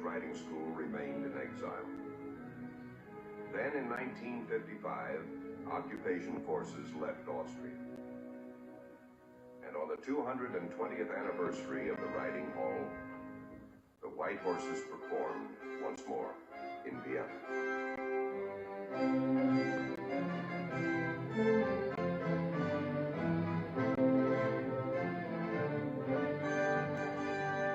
riding school remained in exile. Then in 1955, occupation forces left Austria. And on the 220th anniversary of the riding hall, the white horses performed once more in Vienna.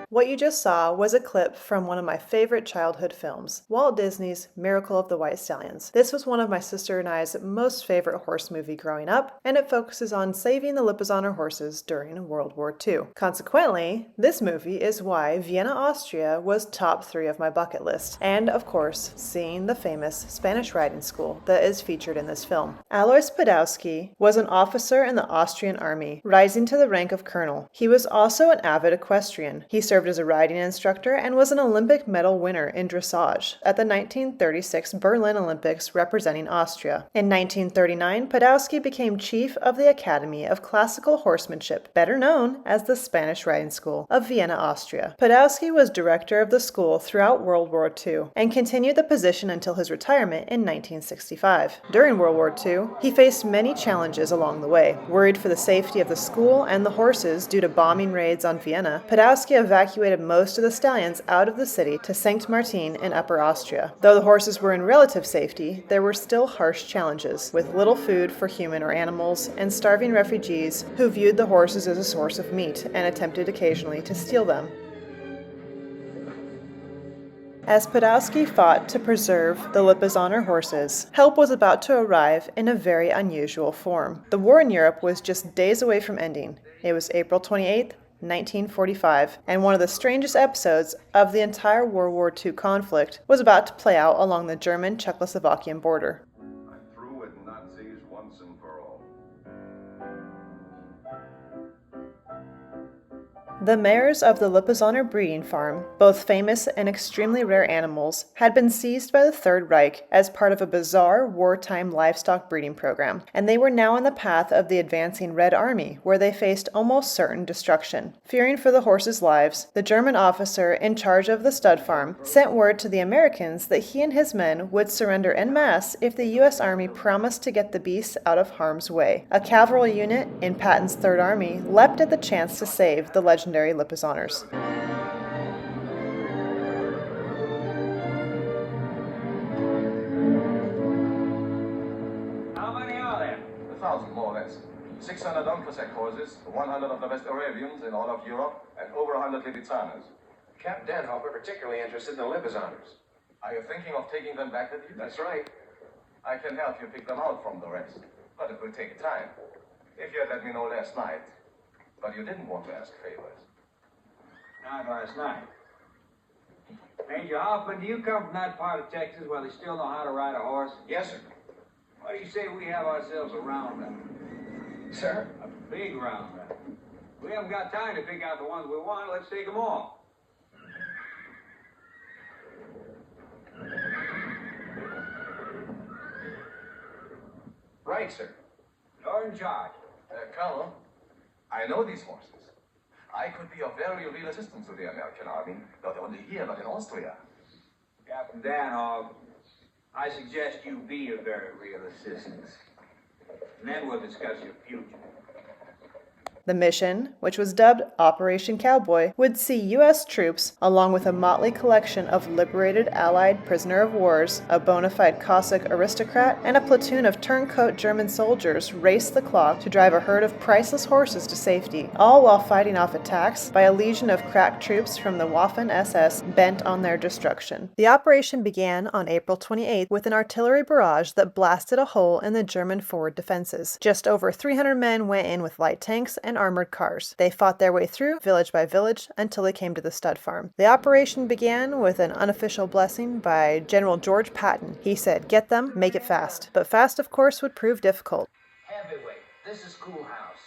What you just saw was a clip from one of my favorite childhood films, Walt Disney's Miracle of the White Stallions. This was one of my sister and I's most favorite horse movie growing up, and it focuses on saving the Lippizaner horses during World War II. Consequently, this movie is why Vienna, Austria was top 3 of my bucket list, and of course, seeing the famous Spanish riding school that is featured in this film. Alois Podhajsky was an officer in the Austrian army, rising to the rank of colonel. He was also an avid equestrian. He served as a riding instructor and was an Olympic medal winner in dressage at the 1936 Berlin Olympics representing Austria. In 1939, Podhajsky became chief of the Academy of Classical Horsemanship, better known as the Spanish Riding School of Vienna, Austria. Podhajsky was director of the school throughout World War II and continued the position until his retirement in 1965. During World War II, he faced many challenges along the way. Worried for the safety of the school and the horses due to bombing raids on Vienna, Podhajsky evacuated most of the stallions out of the city to St. Martin in Upper Austria. Though the horses were in relative safety, there were still harsh challenges, with little food for human or animals, and starving refugees who viewed the horses as a source of meat and attempted occasionally to steal them. As Podhajsky fought to preserve the Lippizaner horses, help was about to arrive in a very unusual form. The war in Europe was just days away from ending. It was April 28th, 1945, and one of the strangest episodes of the entire World War II conflict was about to play out along the German-Czechoslovakian border. I'm through with Nazis once and for all. The mares of the Lippizaner breeding farm, both famous and extremely rare animals, had been seized by the Third Reich as part of a bizarre wartime livestock breeding program, and they were now in the path of the advancing Red Army, where they faced almost certain destruction. Fearing for the horses' lives, the German officer in charge of the stud farm sent word to the Americans that he and his men would surrender en masse if the U.S. Army promised to get the beasts out of harm's way. A cavalry unit in Patton's Third Army leapt at the chance to save the legendary Lippizaners. How many are there? 1,000, more or less. 600 Unclosec horses, 100 of the best Arabians in all of Europe, and over 100 Lippizaners. Captain Denhoff, we're particularly interested in the Lippizaners. Are you thinking of taking them back with you? That's right. I can help you pick them out from the rest, but it will take time. If you had let me know last night. But you didn't want to ask favors. Not last night. Major Hoffman, do you come from that part of Texas where they still know how to ride a horse? Yes, sir. What do you say we have ourselves a roundup? Sir? A big roundup. We haven't got time to pick out the ones we want. Let's take them all. Right, sir. You're in charge. Colonel, I know these horses. I could be of very real assistance to the American army, not only here, but in Austria. Captain Denhoff, I suggest you be a very real assistance. And then we'll discuss your future. The mission, which was dubbed Operation Cowboy, would see U.S. troops, along with a motley collection of liberated Allied prisoner of wars, a bona fide Cossack aristocrat, and a platoon of turncoat German soldiers race the clock to drive a herd of priceless horses to safety, all while fighting off attacks by a legion of crack troops from the Waffen-SS bent on their destruction. The operation began on April 28th with an artillery barrage that blasted a hole in the German forward defenses. Just over 300 men went in with light tanks and armored cars. They fought their way through, village by village, until they came to the stud farm. The operation began with an unofficial blessing by General George Patton. He said, "Get them, make it fast." But fast, of course, would prove difficult. Heavyweight, this is schoolhouse.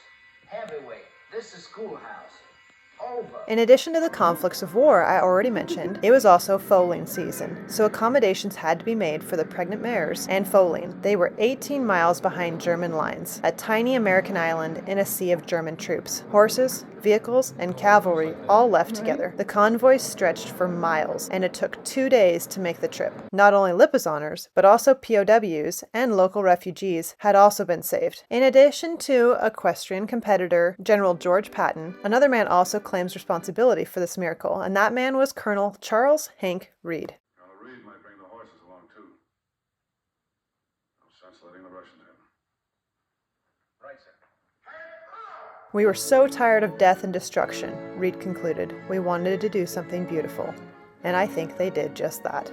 Heavyweight, this is schoolhouse. In addition to the conflicts of war I already mentioned, it was also foaling season, so accommodations had to be made for the pregnant mares and foaling. They were 18 miles behind German lines, a tiny American island in a sea of German troops. Horses, vehicles, and cavalry all left together. The convoy stretched for miles, and it took 2 days to make the trip. Not only Lippizaners, but also POWs and local refugees had also been saved. In addition to equestrian competitor General George Patton, another man also claims responsibility for this miracle, and that man was Colonel Charles Hank Reed. Colonel Reed might bring the horses along too. No sense letting the Russians in. Right, sir. We were so tired of death and destruction, Reed concluded. We wanted to do something beautiful. And I think they did just that.